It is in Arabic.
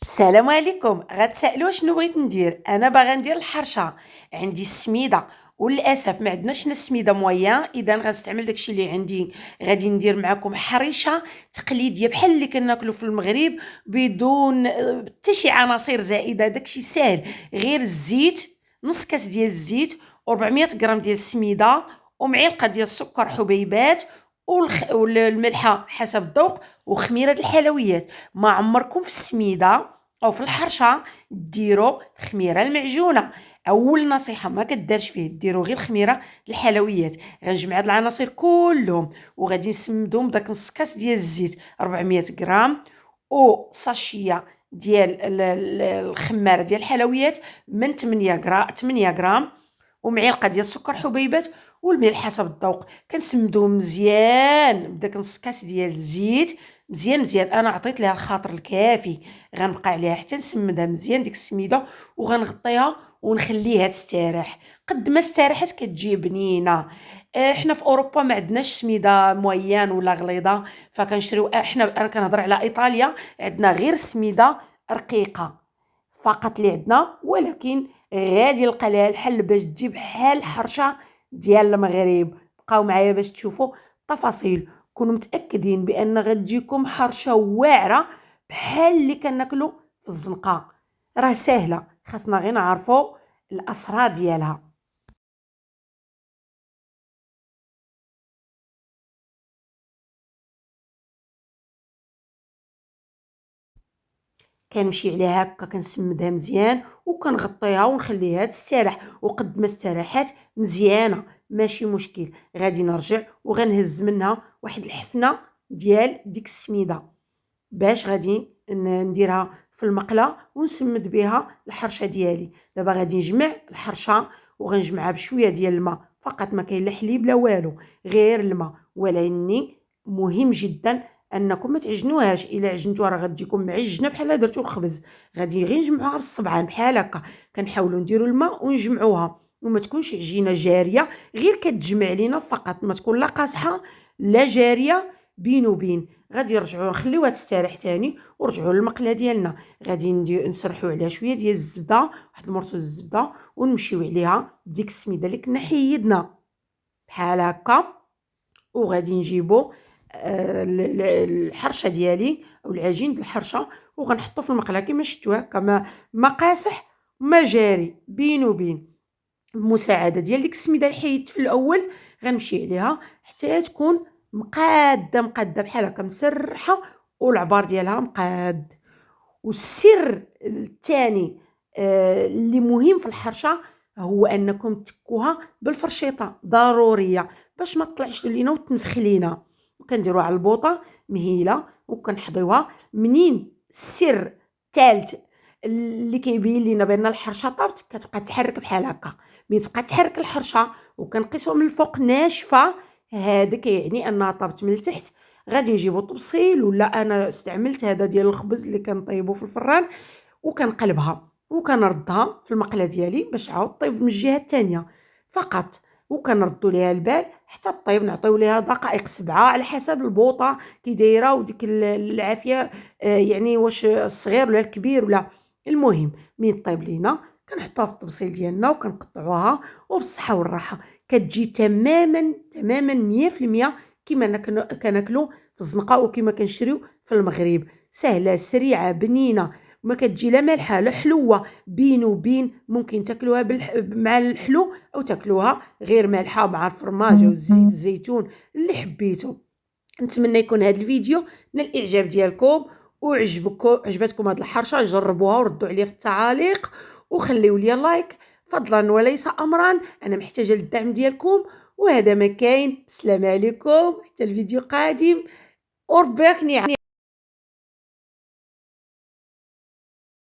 السلام عليكم. غتسالوا شنو بغيت ندير؟ انا باغا ندير الحرشه. عندي السميده وللاسف ما عندناش حنا السميده مويان، اذا غنستعمل داكشي اللي عندي. غادي ندير معكم حريشه تقليديه بحال اللي كناكلوا في المغرب، بدون حتى شي عناصر زائده. داكشي ساهل، غير الزيت، نص كاس ديال الزيت، و400 غرام ديال السميده، ومعلقه ديال السكر حبيبات، والملحه حسب الذوق، وخميره الحلويات. ما عمركم في السميده او في الحرشه ديروا خميره المعجونه. اول نصيحه ما كدارش فيه، ديروا غير خميره الحلويات. غنجمع هاد العناصر كلهم وغادي نسمدهم بداك نص كاس ديال الزيت 400 غرام، او ساشيه ديال الخماره ديال الحلويات من 8 غرام، ومعلقه ديال السكر حبيبات، والملح حسب الذوق. كنسمدوهم مزيان بداك نص كاس ديال الزيت، مزيان مزيان. انا عطيت ليها الخاطر الكافي، غنبقى عليها حتى نسمدها مزيان ديك السميده، وغنغطيها ونخليها تستراح. قد ما استراحت كتجي بنينه. حنا في اوروبا ما عندناش سميده مويان ولا غليظه، فكنشريو انا كنهضر على ايطاليا، عندنا غير سميده رقيقه فقط اللي عندنا. ولكن غادي نلقى لها الحل باش تجي بحال الحرشه ديال المغرب. بقاو معايا باش تشوفوا التفاصيل. كونوا متاكدين بان غتجيكم حرشه واعره بحال اللي كناكلوا في الزنقه. راه ساهله، خاصنا غير نعرفوا الاسرار ديالها. كنمشي عليها هكا كنسمدها مزيان وكنغطيها ونخليها تستراح، وقد ما استراحت مزيانه ماشي مشكل. غادي نرجع وغنهز منها واحد الحفنه ديال ديك السميده، باش غادي نديرها في المقله ونسمد بها الحرشه ديالي. دابا غادي نجمع الحرشه وغنجمعها بشويه ديال الماء فقط، ما كاين لا حليب لا والو، غير الماء. ولكن مهم جدا انكم ما تعجنوهاش. الا عجنتوها راه غتجيكم معجنه بحال درتو الخبز. غادي غير نجمعوها بالصبعان بحال هكا. كنحاولوا نديروا الماء ونجمعوها، وما تكونش عجينه جاريه، غير كتجمع لينا فقط، ما تكون لا قاصحه لا جاريه. بين وبين غادي نرجعوا نخليوها تستراح تاني ورجعوا للمقله ديالنا. غادي نسرحوا عليها شويه ديال الزبده، واحد المرصوص الزبده، ونمشيو عليها بديك السميده اللي كنا حيدنا بحال هكا. وغادي نجيبو الحرشه ديالي او العجين د الحرشه، وغنحطو في المقله كما شفتوا هكا، ما قاصح ما جاري، بين وبين. بمساعده ديال ديك السميده اللي حيدت في الاول غنمشي عليها حتى تكون مقاده بحال هكا، مسرحه، والعبار ديالها مقاد. والسر الثاني اللي مهم في الحرشه هو انكم تكوها بالفرشيطه، ضروريه باش ما تطلعش لينا وتنفخ لينا. وكنديروها على البوطه مهيله وكنحضيوها. منين السر الثالث اللي كيبين لينا بان الحرشه طابت، كتبقى تحرك بحال هكا. ملي تبقى تحرك الحرشه وكنقيسوا من الفوق ناشفه، هذا كيعني انها طابت من التحت. غادي نجيبو طبسيل، ولا انا استعملت هذا ديال الخبز اللي كنطيبو في الفران، وكنقلبها وكنردها في المقله ديالي باش عاود طيب من الجهه الثانيه فقط. وكنردوا ليها البال حتى طيب، نعطيو ليها دقائق 7 على حسب البوطه كي دايره وديك العافيه. يعني واش الصغير ولا الكبير ولا. المهم مين طيب لينا كنحطوها في الطبسيل ديالنا وكنقطعوها، وبالصحه والراحه. كتجي تماما تماما 100% كما كناكلو في الزنقه وكما كنشريو في المغرب. سهله سريعه بنينه، وما كتجي لا مالحه لا حلوه. بين وبين ممكن تاكلوها مع الحلو، او تاكلوها غير مالحه مع الفرماج او زيت الزيتون اللي حبيتو. نتمنى يكون هذا الفيديو من الاعجاب ديالكم عجبتكم هذه الحرشه. جربوها وردوا عليا في التعاليق، وخليو لي لايك فضلا وليس امرا. انا محتاجه للدعم ديالكم. وهذا ما كاين. السلام عليكم حتى الفيديو قادم، وربي يكني